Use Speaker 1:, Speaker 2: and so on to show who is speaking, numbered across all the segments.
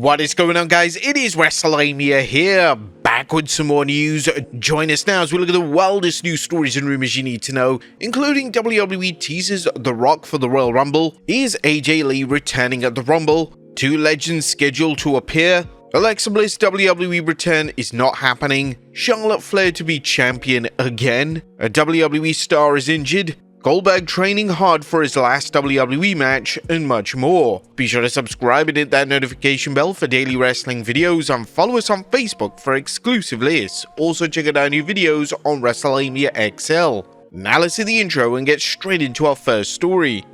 Speaker 1: What is going on, guys? It is Wrestlelamia here, back with some more news. Join us now as we look at the wildest news stories and rumors you need to know, including WWE teases The Rock for the Royal Rumble, is AJ Lee returning at the Rumble, two legends scheduled to appear, Alexa Bliss WWE return is not happening, Charlotte Flair to be champion again, a WWE star is injured, Goldberg training hard for his last WWE match, and much more. Be sure to subscribe and hit that notification bell for daily wrestling videos, and follow us on Facebook for exclusive lists. Also check out our new videos on Wrestlelamia XL. Now let's see the intro and get straight into our first story.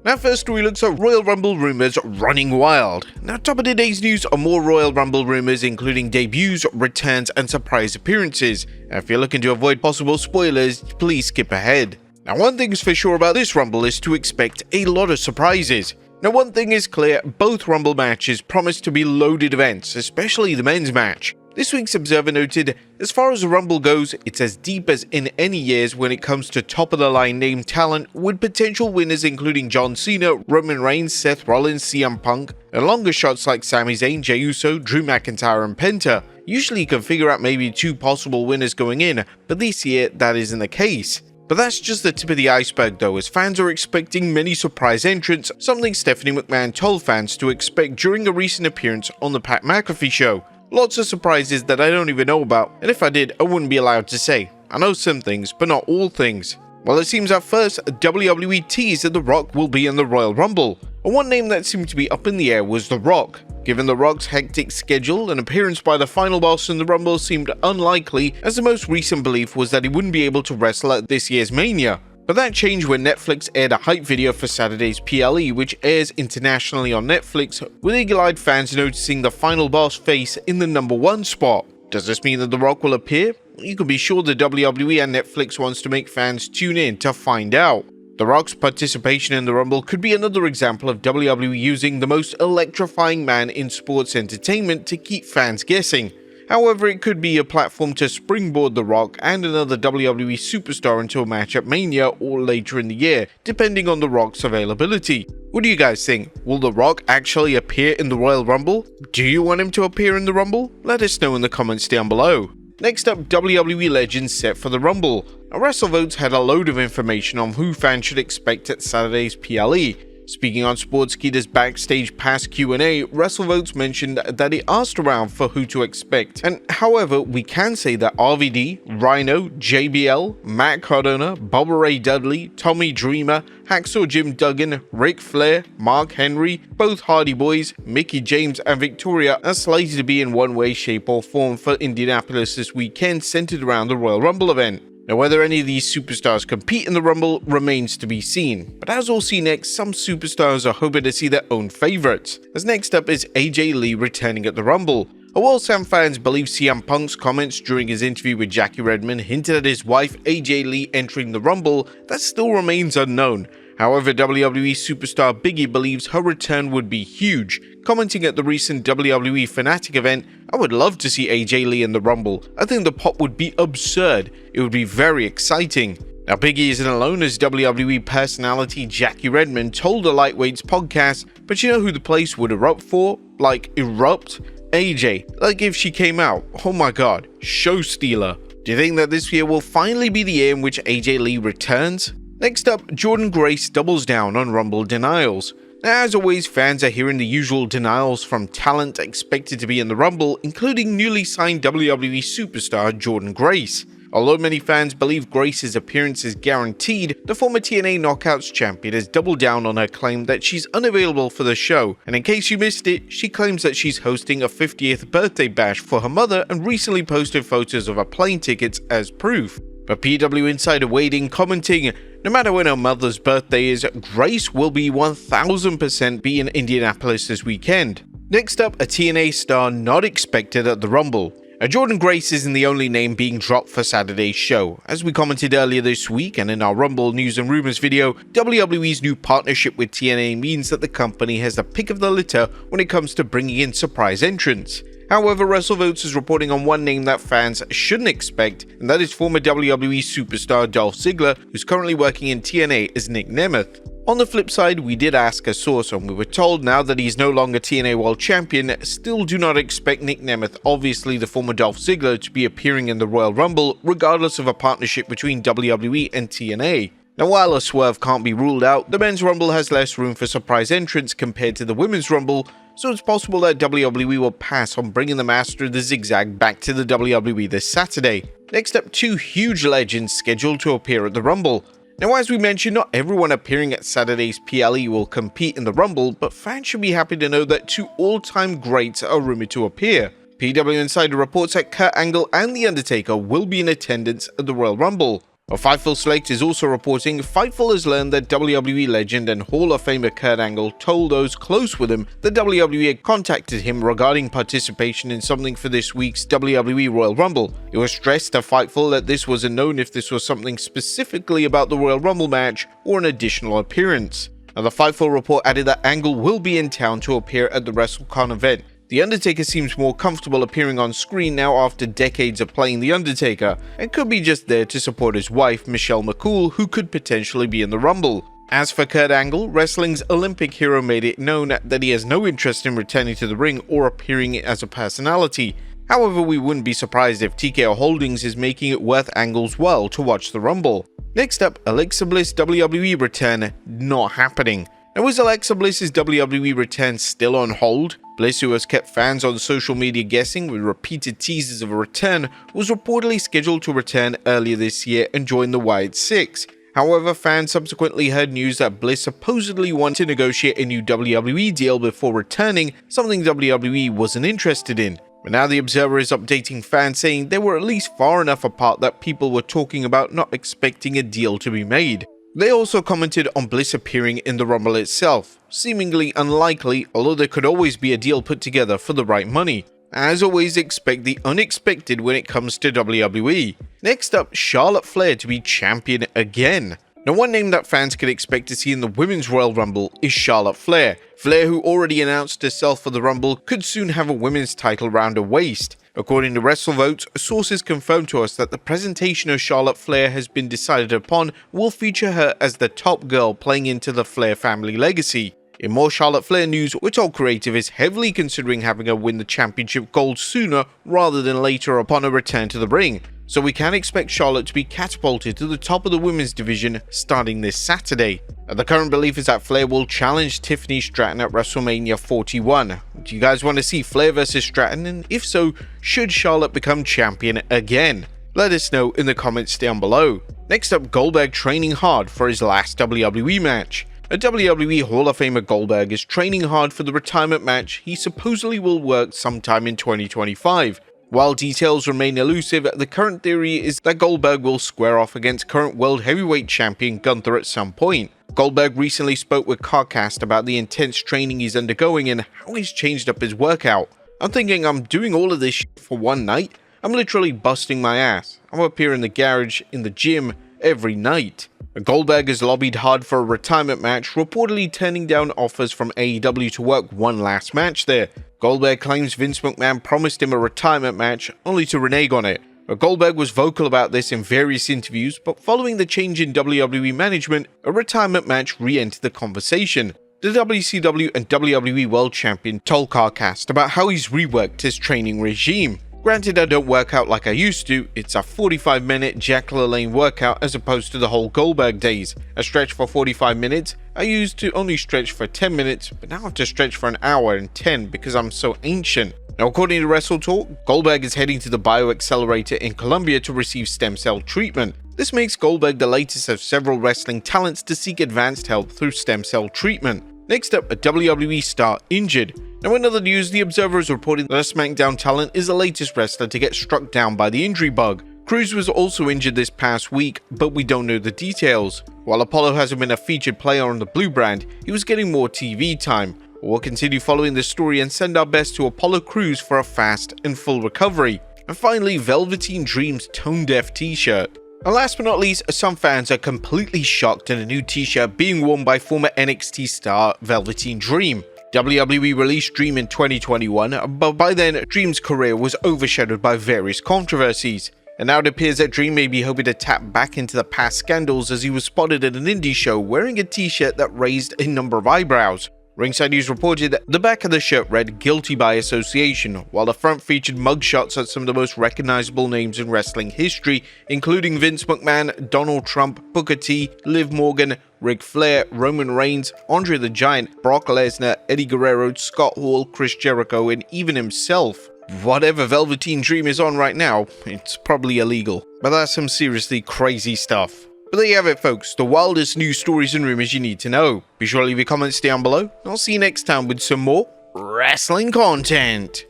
Speaker 1: Now first story looks at Royal Rumble rumors running wild. Now top of today's news are more Royal Rumble rumors, including debuts, returns and surprise appearances. Now if you're looking to avoid possible spoilers, please skip ahead. Now one thing is for sure about this Rumble is to expect a lot of surprises. Now one thing is clear, both Rumble matches promise to be loaded events, especially the men's match. This week's Observer noted, as far as the Rumble goes, it's as deep as in any years when it comes to top-of-the-line name talent, with potential winners including John Cena, Roman Reigns, Seth Rollins, CM Punk, and longer shots like Sami Zayn, Jey Uso, Drew McIntyre and Penta. Usually you can figure out maybe two possible winners going in, but this year that isn't the case. But that's just the tip of the iceberg though, as fans are expecting many surprise entrants, something Stephanie McMahon told fans to expect during a recent appearance on the Pat McAfee show. Lots of surprises that I don't even know about, and if I did, I wouldn't be allowed to say. I know some things, but not all things. Well, it seems at first, WWE teased that The Rock will be in the Royal Rumble, and one name that seemed to be up in the air was The Rock. Given The Rock's hectic schedule, an appearance by the final boss in the Rumble seemed unlikely, as the most recent belief was that he wouldn't be able to wrestle at this year's Mania. But that changed when Netflix aired a hype video for Saturday's PLE, which airs internationally on Netflix, with eagle-eyed fans noticing the final boss face in the #1 spot. Does this mean that The Rock will appear? You can be sure the WWE and Netflix wants to make fans tune in to find out. The Rock's participation in the Rumble could be another example of WWE using the most electrifying man in sports entertainment to keep fans guessing. However, it could be a platform to springboard The Rock and another WWE superstar into a match at Mania or later in the year, depending on The Rock's availability. What do you guys think? Will The Rock actually appear in the Royal Rumble? Do you want him to appear in the Rumble? Let us know in the comments down below. Next up, WWE legends set for the Rumble. Now, WrestleVotes had a load of information on who fans should expect at Saturday's PLE. Speaking on Sportskeeda's Backstage Pass Q&A, WrestleVotes mentioned that it asked around for who to expect, and however, we can say that RVD, Rhino, JBL, Matt Cardona, Bubba Ray Dudley, Tommy Dreamer, Hacksaw Jim Duggan, Ric Flair, Mark Henry, both Hardy Boys, Mickie James and Victoria are slated to be in one way, shape or form for Indianapolis this weekend, centered around the Royal Rumble event. Now, whether any of these superstars compete in the Rumble remains to be seen, but as we'll see next, some superstars are hoping to see their own favorites. As next up is AJ Lee returning at the Rumble. While some fans believe CM Punk's comments during his interview with Jackie Redmond hinted at his wife AJ Lee entering the Rumble, that still remains unknown. However, WWE superstar Biggie believes her return would be huge. Commenting at the recent WWE Fanatic event, "I would love to see AJ Lee in the Rumble. I think the pop would be absurd. It would be very exciting." Now Biggie isn't alone, as WWE personality Jackie Redmond told a Lightweights podcast, but you know who the place would erupt for? Like, erupt? AJ. Like if she came out. Oh my god. Show stealer. Do you think that this year will finally be the year in which AJ Lee returns? Next up, Jordynne Grace doubles down on Rumble denials. Now, as always, fans are hearing the usual denials from talent expected to be in the Rumble, including newly signed WWE superstar Jordynne Grace. Although many fans believe Grace's appearance is guaranteed, the former TNA Knockouts champion has doubled down on her claim that she's unavailable for the show, and in case you missed it, she claims that she's hosting a 50th birthday bash for her mother and recently posted photos of her plane tickets as proof. But PW Insider weighed in, commenting, "No matter when her mother's birthday is, Grace will be 1000% be in Indianapolis this weekend." Next up, a TNA star not expected at the Rumble. Jordynne Grace isn't the only name being dropped for Saturday's show. As we commented earlier this week and in our Rumble News and Rumors video, WWE's new partnership with TNA means that the company has the pick of the litter when it comes to bringing in surprise entrants. However, WrestleVotes is reporting on one name that fans shouldn't expect, and that is former WWE superstar Dolph Ziggler, who's currently working in TNA as Nick Nemeth. On the flip side, we did ask a source and we were told now that he's no longer TNA World Champion, still do not expect Nick Nemeth, obviously the former Dolph Ziggler, to be appearing in the Royal Rumble, regardless of a partnership between WWE and TNA. Now, while a swerve can't be ruled out, the Men's Rumble has less room for surprise entrants compared to the Women's Rumble, so it's possible that WWE will pass on bringing the Master of the Zigzag back to the WWE this Saturday. Next up, two huge legends scheduled to appear at the Rumble. Now, as we mentioned, not everyone appearing at Saturday's PLE will compete in the Rumble, but fans should be happy to know that two all-time greats are rumored to appear. PW Insider reports that Kurt Angle and The Undertaker will be in attendance at the Royal Rumble. Fightful Select is also reporting Fightful has learned that WWE legend and Hall of Famer Kurt Angle told those close with him that WWE had contacted him regarding participation in something for this week's WWE Royal Rumble. It was stressed to Fightful that this wasn't known if this was something specifically about the Royal Rumble match or an additional appearance. Now, the Fightful report added that Angle will be in town to appear at the WrestleCon event. The Undertaker seems more comfortable appearing on screen now after decades of playing The Undertaker, and could be just there to support his wife, Michelle McCool, who could potentially be in the Rumble. As for Kurt Angle, wrestling's Olympic hero made it known that he has no interest in returning to the ring or appearing as a personality. However, we wouldn't be surprised if TKO Holdings is making it worth Angle's while to watch the Rumble. Next up, Alexa Bliss WWE return not happening. Now, is Alexa Bliss's WWE return still on hold? Bliss, who has kept fans on social media guessing with repeated teases of a return, was reportedly scheduled to return earlier this year and join the Wyatt Six. However, fans subsequently heard news that Bliss supposedly wanted to negotiate a new WWE deal before returning, something WWE wasn't interested in. But now the Observer is updating fans saying they were at least far enough apart that people were talking about not expecting a deal to be made. They also commented on Bliss appearing in the Rumble itself, seemingly unlikely, although there could always be a deal put together for the right money. As always, expect the unexpected when it comes to WWE. Next up, Charlotte Flair to be champion again. Now, one name that fans could expect to see in the Women's Royal Rumble is Charlotte Flair. Flair, who already announced herself for the Rumble, could soon have a women's title around her waist. According to WrestleVotes, sources confirmed to us that the presentation of Charlotte Flair has been decided upon and will feature her as the top girl playing into the Flair family legacy. In more Charlotte Flair news, we're told creative is heavily considering having her win the championship gold sooner rather than later upon her return to the ring. So we can expect Charlotte to be catapulted to the top of the women's division starting this Saturday. The current belief is that Flair will challenge Tiffany Stratton at WrestleMania 41. Do you guys want to see Flair versus Stratton? And if so, should Charlotte become champion again? Let us know in the comments down below. Next up, Goldberg training hard for his last WWE match. A WWE Hall of Famer Goldberg is training hard for the retirement match he supposedly will work sometime in 2025. While details remain elusive, the current theory is that Goldberg will square off against current World Heavyweight Champion Gunther at some point. Goldberg recently spoke with CarCast about the intense training he's undergoing and how he's changed up his workout. I'm thinking, I'm doing all of this shit for one night? I'm literally busting my ass. I'm up here in the garage, in the gym, every night. Goldberg has lobbied hard for a retirement match, reportedly turning down offers from AEW to work one last match there. Goldberg claims Vince McMahon promised him a retirement match, only to renege on it. Goldberg was vocal about this in various interviews, but following the change in WWE management, a retirement match re-entered the conversation. The WCW and WWE World Champion told CarCast about how he's reworked his training regime. Granted, I don't work out like I used to. It's a 45-minute Jack LaLanne workout as opposed to the whole Goldberg days. A stretch for 45 minutes. I used to only stretch for 10 minutes, but now I have to stretch for an hour and 10 because I'm so ancient. Now, according to WrestleTalk, Goldberg is heading to the BioAccelerator in Colombia to receive stem cell treatment. This makes Goldberg the latest of several wrestling talents to seek advanced help through stem cell treatment. Next up, a WWE Star Injured. Now, in other news, The Observer is reporting that a SmackDown talent is the latest wrestler to get struck down by the injury bug. Cruz was also injured this past week, but we don't know the details. While Apollo hasn't been a featured player on the Blue brand, he was getting more TV time. We'll continue following the story and send our best to Apollo Crews for a fast and full recovery. And finally, Velveteen Dream's Tone Deaf t-shirt. And last but not least, some fans are completely shocked at a new t-shirt being worn by former NXT star Velveteen Dream. WWE released Dream in 2021, but by then, Dream's career was overshadowed by various controversies. And now it appears that Dream may be hoping to tap back into the past scandals as he was spotted at an indie show wearing a t-shirt that raised a number of eyebrows. Ringside News reported that the back of the shirt read "Guilty by Association," while the front featured mugshots at some of the most recognizable names in wrestling history, including Vince McMahon, Donald Trump, Booker T, Liv Morgan, Ric Flair, Roman Reigns, Andre the Giant, Brock Lesnar, Eddie Guerrero, Scott Hall, Chris Jericho, and even himself. Whatever Velveteen Dream is on right now, it's probably illegal. But that's some seriously crazy stuff. But there you have it, folks, the wildest news stories and rumors you need to know. Be sure to leave your comments down below, and I'll see you next time with some more wrestling content.